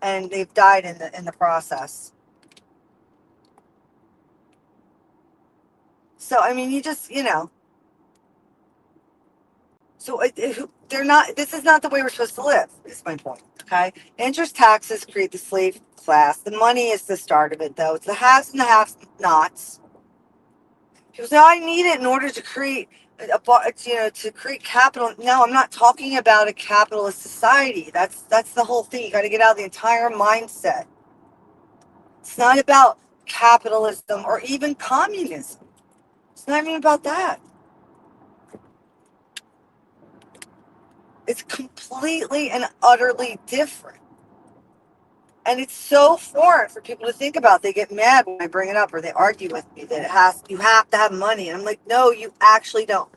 and they've died in the process. So, I mean, you just, so they're not, this is not the way we're supposed to live, is my point. Okay. Interest taxes create the slave class. The money is the start of it, though. It's the haves and the have nots. People say, oh, I need it in order to create, to create capital. No, I'm not talking about a capitalist society. That's the whole thing. You got to get out of the entire mindset. It's not about capitalism or even communism. It's not even about that. It's completely and utterly different. And it's so foreign for people to think about. They get mad when I bring it up, or they argue with me that you have to have money. And I'm like, no, you actually don't.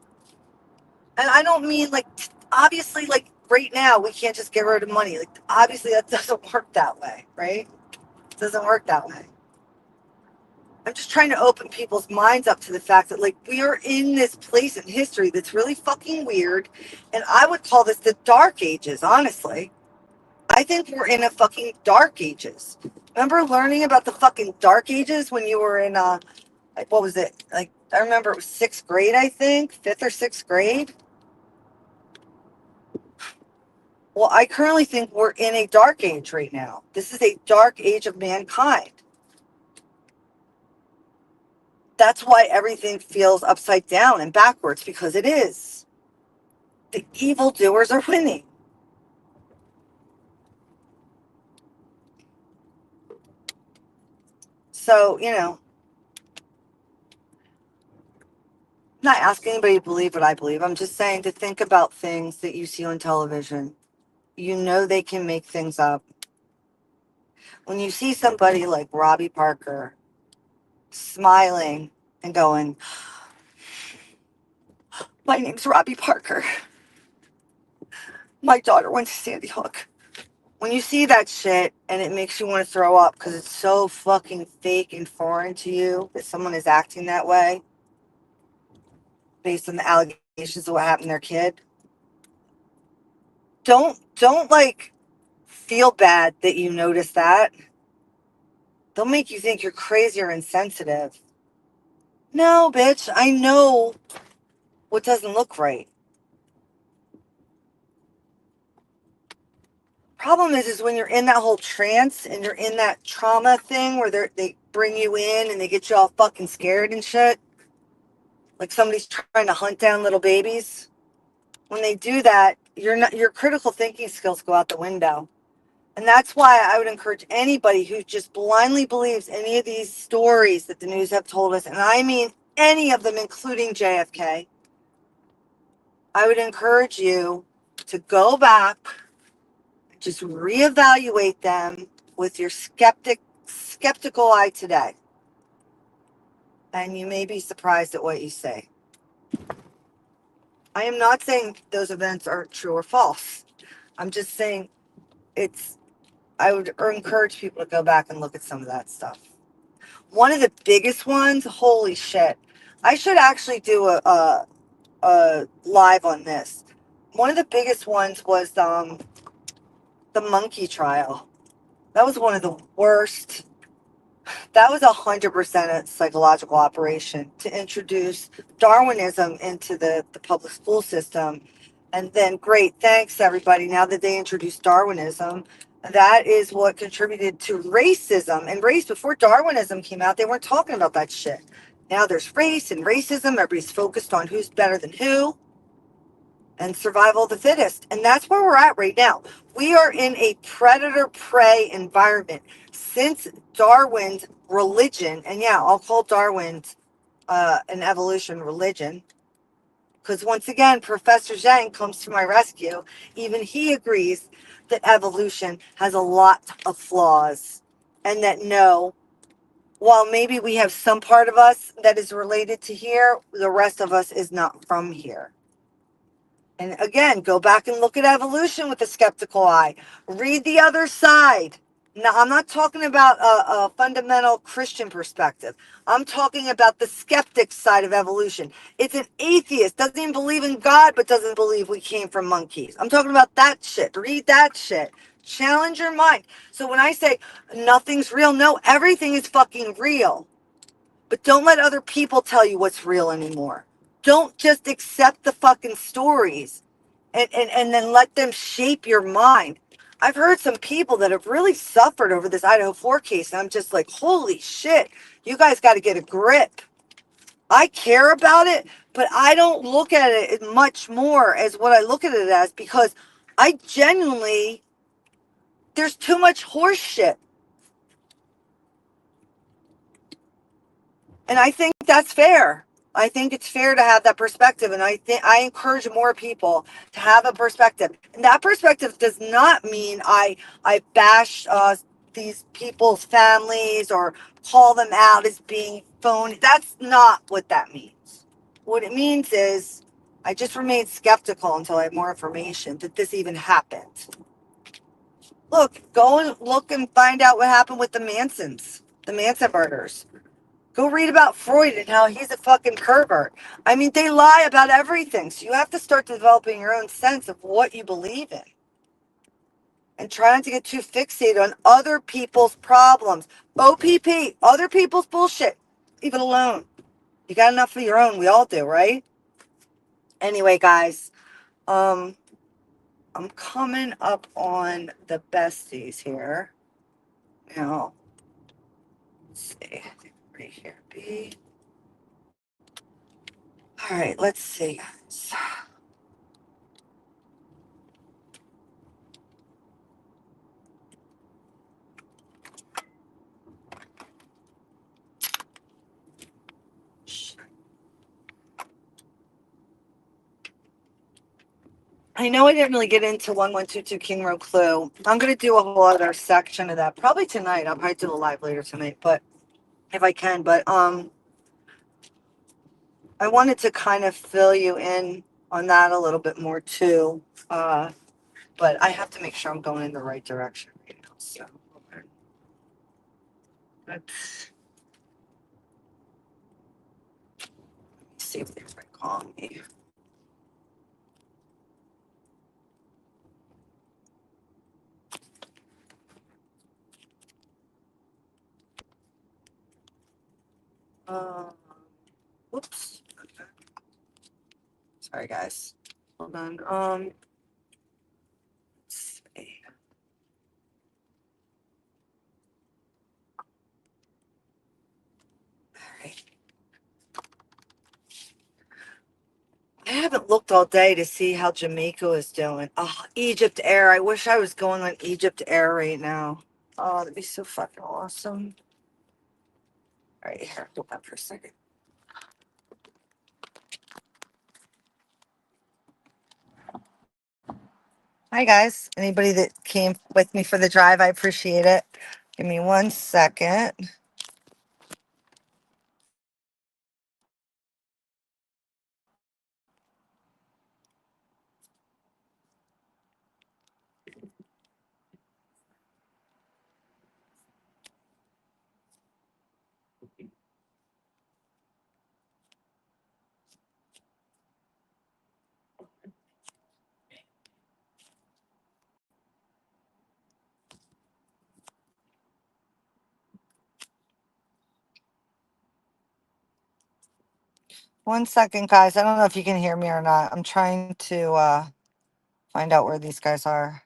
And I don't mean, like, obviously, like, right now we can't just get rid of money. Like, obviously that doesn't work that way, right? It doesn't work that way. I'm just trying to open people's minds up to the fact that, like, we are in this place in history that's really fucking weird. And I would call this the dark ages, honestly. I think we're in a fucking dark ages. Remember learning about the fucking dark ages when you were in, like, what was it? Like, I remember it was sixth grade, I think, fifth or sixth grade. Well, I currently think we're in a dark age right now. This is a dark age of mankind. That's why everything feels upside down and backwards, because it is. The evildoers are winning. So, I'm not asking anybody to believe what I believe. I'm just saying to think about things that you see on television. You know they can make things up. When you see somebody like Robbie Parker smiling and going, my name's Robbie Parker. My daughter went to Sandy Hook. When you see that shit and it makes you want to throw up because it's so fucking fake and foreign to you that someone is acting that way based on the allegations of what happened to their kid, don't like feel bad that you notice that. They'll make you think you're crazy or insensitive. No, bitch, I know what doesn't look right. Problem is when you're in that whole trance and you're in that trauma thing where they bring you in and they get you all fucking scared and shit, like somebody's trying to hunt down little babies. When they do that, your critical thinking skills go out the window. And that's why I would encourage anybody who just blindly believes any of these stories that the news have told us, and I mean any of them, including JFK, I would encourage you to go back, just reevaluate them with your skeptical eye today. And you may be surprised at what you say. I am not saying those events are true or false. I'm just saying I would encourage people to go back and look at some of that stuff. One of the biggest ones, holy shit. I should actually do a live on this. One of the biggest ones was the monkey trial. That was one of the worst. That was 100% a psychological operation to introduce Darwinism into the public school system. And then, great, thanks everybody. Now that they introduced Darwinism, that is what contributed to racism. And race, before Darwinism came out, they weren't talking about that shit. Now there's race and racism. Everybody's focused on who's better than who and survival of the fittest. And that's where we're at right now. We are in a predator-prey environment. Since Darwin's religion, and yeah, I'll call Darwin's an evolution religion, because once again, Professor Zhang comes to my rescue. Even he agrees that evolution has a lot of flaws, and that no, while maybe we have some part of us that is related to here, the rest of us is not from here. And again, go back and look at evolution with a skeptical eye. Read the other side. Now, I'm not talking about a fundamental Christian perspective. I'm talking about the skeptic side of evolution. It's an atheist, doesn't even believe in God, but doesn't believe we came from monkeys. I'm talking about that shit. Read that shit. Challenge your mind. So when I say nothing's real, no, everything is fucking real. But don't let other people tell you what's real anymore. Don't just accept the fucking stories and then let them shape your mind. I've heard some people that have really suffered over this Idaho 4 case, and I'm just like, holy shit, you guys got to get a grip. I care about it, but I don't look at it much more as what I look at it as, because I genuinely, there's too much horse shit. And I think that's fair. I think it's fair to have that perspective. And I think I encourage more people to have a perspective. And that perspective does not mean I bash these people's families or call them out as being phony. That's not what that means. What it means is I just remain skeptical until I have more information that this even happened. Look, go and look and find out what happened with the Mansons, the Manson murders. Go read about Freud and how he's a fucking pervert. I mean, they lie about everything. So you have to start developing your own sense of what you believe in. And try not to get too fixated on other people's problems. OPP, other people's bullshit. Leave it alone. You got enough of your own. We all do, right? Anyway, guys, I'm coming up on the besties here. Now, let's see. Right here, B. All right, let's see, guys. I know I didn't really get into 1122 King Road Clue. I'm going to do a whole other section of that probably tonight. I'll probably do a live later tonight, but if I can. But I wanted to kind of fill you in on that a little bit more too. But I have to make sure I'm going in the right direction right now. So let's see if they're calling me. Whoops. Okay. Sorry, guys. Hold on. Let's see. All right. I haven't looked all day to see how Jamaica is doing. Oh, Egypt Air. I wish I was going on Egypt Air right now. Oh, that'd be so fucking awesome. All right, here, hold on for a second. Hi, guys. Anybody that came with me for the drive, I appreciate it. Give me 1 second. One second, guys. I don't know if you can hear me or not. I'm trying to find out where these guys are.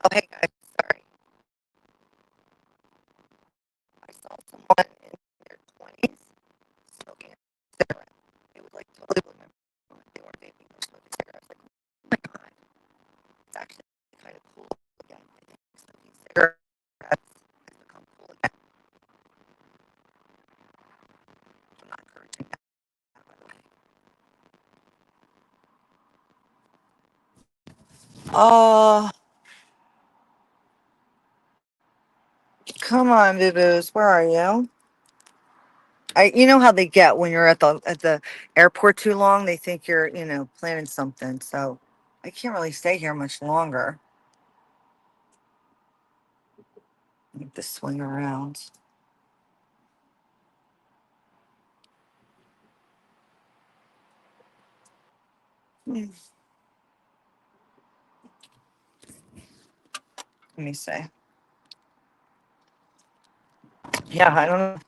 Oh, hey guys, sorry. I saw someone in their 20s smoking a cigarette. It was like totally blew my mind. They weren't vaping, they were smoking cigarettes. Like, oh my God, it's actually kind of cool again. I think smoking cigarettes has become cool again. I'm not encouraging that, by the way. Oh, come on, boo-boos. Where are you? You know how they get when you're at the airport too long. They think you're, planning something. So I can't really stay here much longer. I need to swing around. Hmm, Let me see. Yeah, I don't know.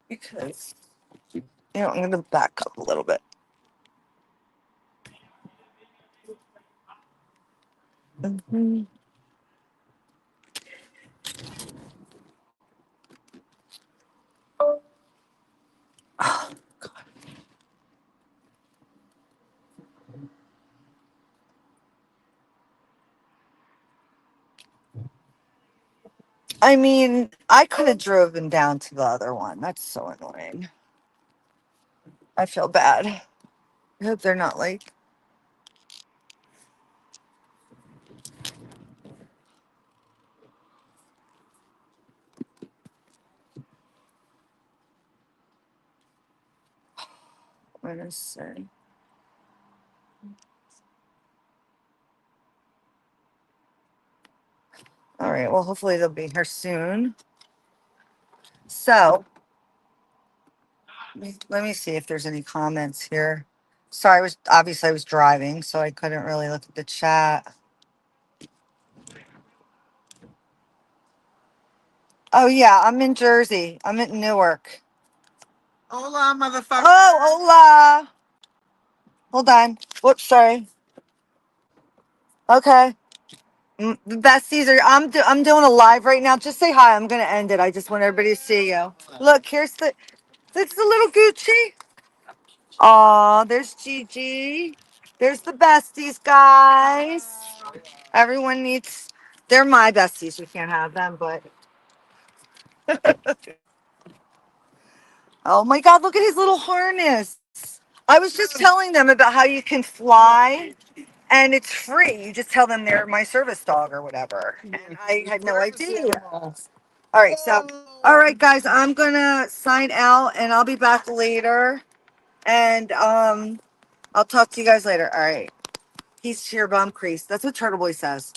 Because I'm gonna back up a little bit. Mhm. Oh, I mean, I could have driven down to the other one. That's so annoying. I feel bad. I hope they're not like. What is say? All right. Well, hopefully they'll be here soon. So let me see if there's any comments here. Sorry, I was driving, so I couldn't really look at the chat. Oh yeah, I'm in Jersey. I'm at Newark. Hola, motherfucker. Oh, hola. Hold on. Whoops, sorry. Okay. The besties are. I'm doing a live right now. Just say hi. I'm gonna end it. I just want everybody to see you. Look, that's the little Gucci. Oh, there's Gigi. There's the besties, guys. Everyone needs. They're my besties. We can't have them, but oh my God, look at his little harness. I was just telling them about how you can fly and it's free. You just tell them they're my service dog or whatever. And I had no idea. All right, so, all right, guys, I'm gonna sign out and I'll be back later. And I'll talk to you guys later. All right. Peace to your bum crease. That's what Turtle Boy says.